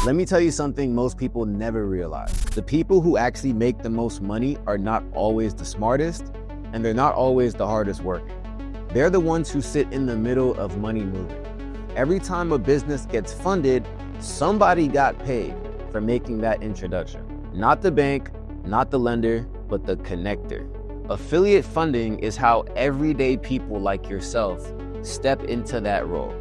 Let me tell you something most people never realize. The people who actually make the most money are not always the smartest, and they're not always the hardest working. They're the ones who sit in the middle of money moving. Every time a business gets funded, somebody got paid for making that introduction. Not the bank, not the lender, but the connector. Affiliate funding is how everyday people like yourself step into that role.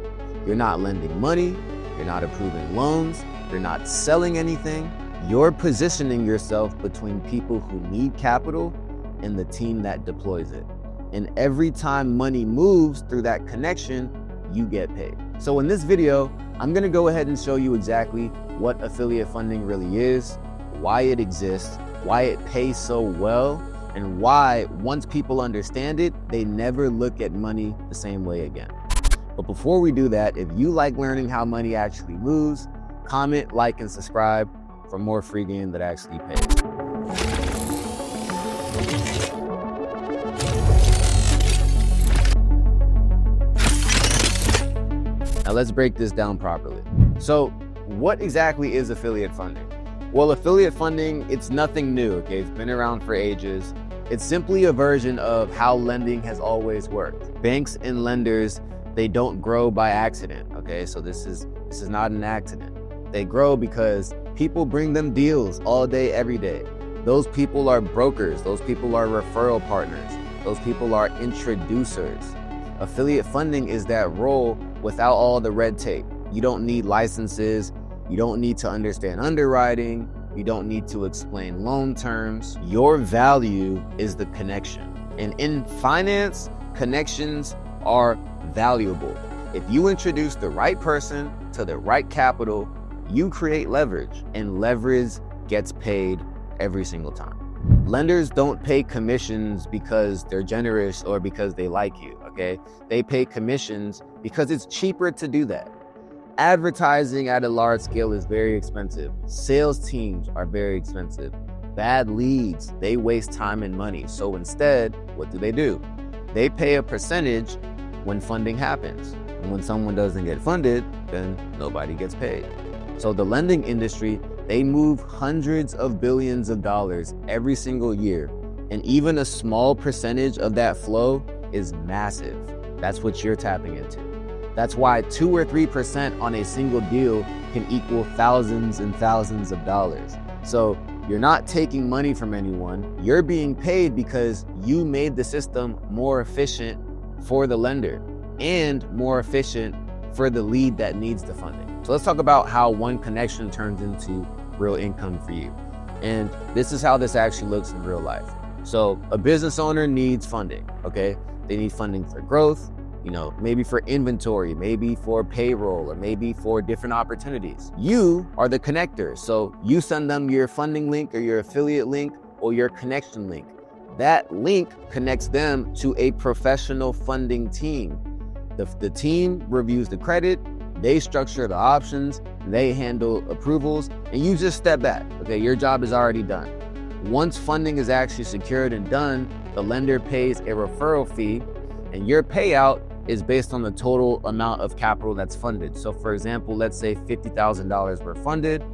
You're not lending money, you're not approving loans, you're not selling anything. You're positioning yourself between people who need capital and the team that deploys it. And every time money moves through that connection, you get paid. So in this video, I'm gonna go ahead and show you exactly what affiliate funding really is, why it exists, why it pays so well, and why once people understand it, they never look at money the same way again. But before we do that, if you like learning how money actually moves, comment, like, and subscribe for more free game that actually pays. Now let's break this down properly. So what exactly is affiliate funding? Well, affiliate funding, it's nothing new, okay? It's been around for ages. It's simply a version of how lending has always worked. Banks and lenders, they don't grow by accident, okay? So this is not an accident. They grow because people bring them deals all day, every day. Those people are brokers. Those people are referral partners. Those people are introducers. Affiliate funding is that role without all the red tape. You don't need licenses. You don't need to understand underwriting. You don't need to explain loan terms. Your value is the connection. And in finance, connections are valuable. If you introduce the right person to the right capital, you create leverage, and leverage gets paid every single time. Lenders don't pay commissions because they're generous or because they like you, okay? They pay commissions because it's cheaper to do that. Advertising at a large scale is very expensive. Sales teams are very expensive. Bad leads, they waste time and money. So instead, what do? They pay a percentage when funding happens. And when someone doesn't get funded, then nobody gets paid. So the lending industry, they move hundreds of billions of dollars every single year. And even a small percentage of that flow is massive. That's what you're tapping into. That's why 2 or 3% on a single deal can equal thousands and thousands of dollars. So you're not taking money from anyone. You're being paid because you made the system more efficient for the lender and more efficient for the lead that needs the funding. So let's talk about how one connection turns into real income for you. And this is how this actually looks in real life. So a business owner needs funding, okay? They need funding for growth, maybe for inventory, maybe for payroll, or maybe for different opportunities. You are the connector. So you send them your funding link or your affiliate link or your connection link. That link connects them to a professional funding team. The team reviews the credit, they structure the options, they handle approvals, and you just step back, okay? Your job is already done. Once funding is actually secured and done, the lender pays a referral fee, and your payout is based on the total amount of capital that's funded. So for example, let's say $50,000 were funded,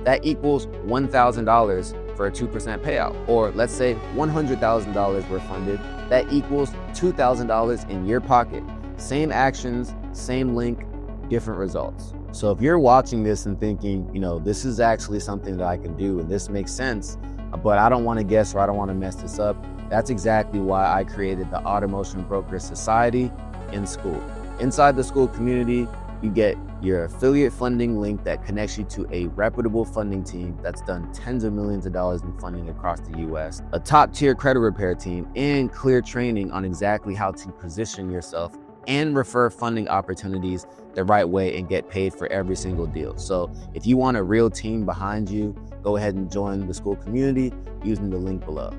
that equals $1,000 for a 2% payout. Or let's say $100,000 were funded, that equals $2,000 in your pocket. Same actions, same link, different results. So if you're watching this and thinking, this is actually something that I can do and this makes sense, but I don't want to guess or I don't want to mess this up, that's exactly why I created the Automotion Broker Society in school. Inside the school community, you get your affiliate funding link that connects you to a reputable funding team that's done tens of millions of dollars in funding across the US, a top tier credit repair team, and clear training on exactly how to position yourself and refer funding opportunities the right way and get paid for every single deal. So if you want a real team behind you, go ahead and join the school community using the link below.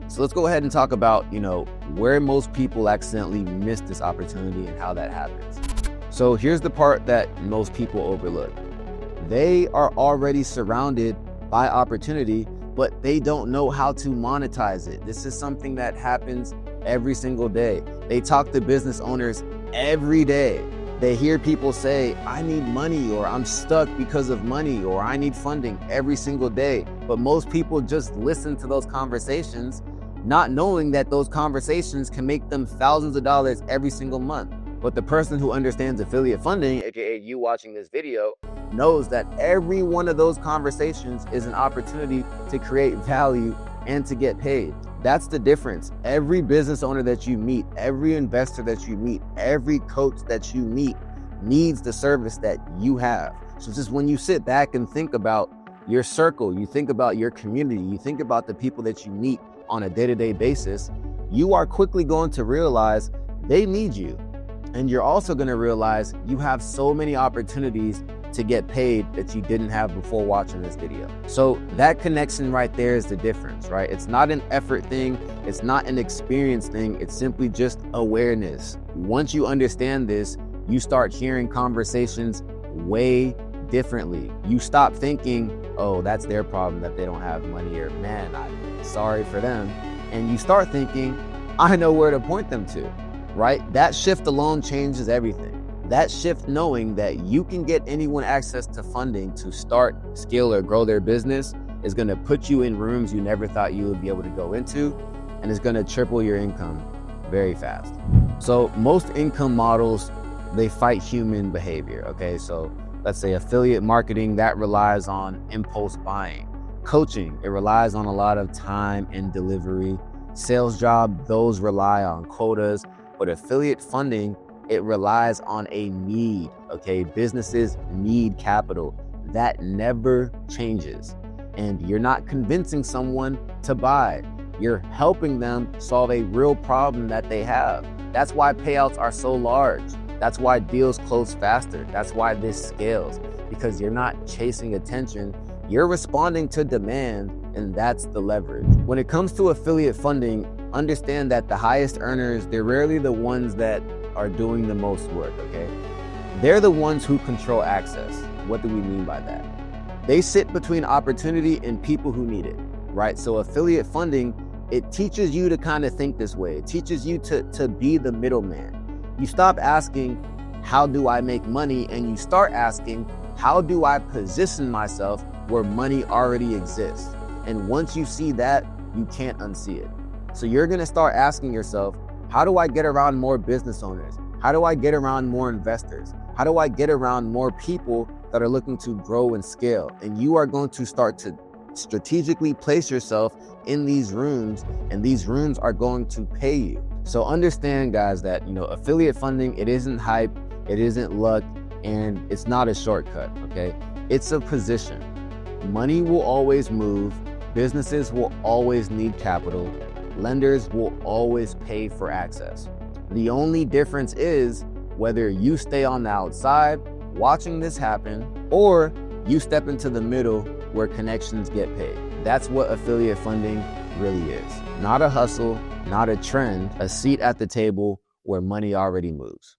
So let's go ahead and talk about, where most people accidentally miss this opportunity and how that happens. So here's the part that most people overlook. They are already surrounded by opportunity, but they don't know how to monetize it. This is something that happens every single day. They talk to business owners every day. They hear people say, I need money, or I'm stuck because of money, or I need funding every single day. But most people just listen to those conversations, not knowing that those conversations can make them thousands of dollars every single month. But the person who understands affiliate funding, aka you watching this video, knows that every one of those conversations is an opportunity to create value and to get paid. That's the difference. Every business owner that you meet, every investor that you meet, every coach that you meet needs the service that you have. So just when you sit back and think about your circle, you think about your community, you think about the people that you meet on a day-to-day basis, you are quickly going to realize they need you. And you're also going to realize you have so many opportunities to get paid that you didn't have before watching this video. So that connection right there is the difference, right? It's not an effort thing. It's not an experience thing. It's simply just awareness. Once you understand this, you start hearing conversations way differently. You stop thinking, oh, that's their problem that they don't have money, or man, I'm sorry for them. And you start thinking, I know where to point them to, right? That shift alone changes everything. That shift knowing that you can get anyone access to funding to start, scale, or grow their business is going to put you in rooms you never thought you would be able to go into, and it's going to triple your income very fast. So most income models, they fight human behavior, okay? So let's say affiliate marketing, that relies on impulse buying. Coaching, it relies on a lot of time and delivery. Sales job, those rely on quotas. But affiliate funding, it relies on a need, okay? Businesses need capital. That never changes. And you're not convincing someone to buy. You're helping them solve a real problem that they have. That's why payouts are so large. That's why deals close faster. That's why this scales, because you're not chasing attention. You're responding to demand, and that's the leverage. When it comes to affiliate funding, understand that the highest earners, they're rarely the ones that are doing the most work, okay? They're the ones who control access. What do we mean by that? They sit between opportunity and people who need it, right? So affiliate funding, it teaches you to kind of think this way. It teaches you to be the middleman. You stop asking, how do I make money? And you start asking, how do I position myself where money already exists? And once you see that, you can't unsee it. So you're gonna start asking yourself, how do I get around more business owners? How do I get around more investors? How do I get around more people that are looking to grow and scale? And you are going to start to strategically place yourself in these rooms, and these rooms are going to pay you. So understand, guys, that affiliate funding, it isn't hype, it isn't luck, and it's not a shortcut, okay? It's a position. Money will always move, businesses will always need capital, lenders will always pay for access. The only difference is whether you stay on the outside watching this happen, or you step into the middle where connections get paid. That's what affiliate funding really is. Not a hustle, not a trend, a seat at the table where money already moves.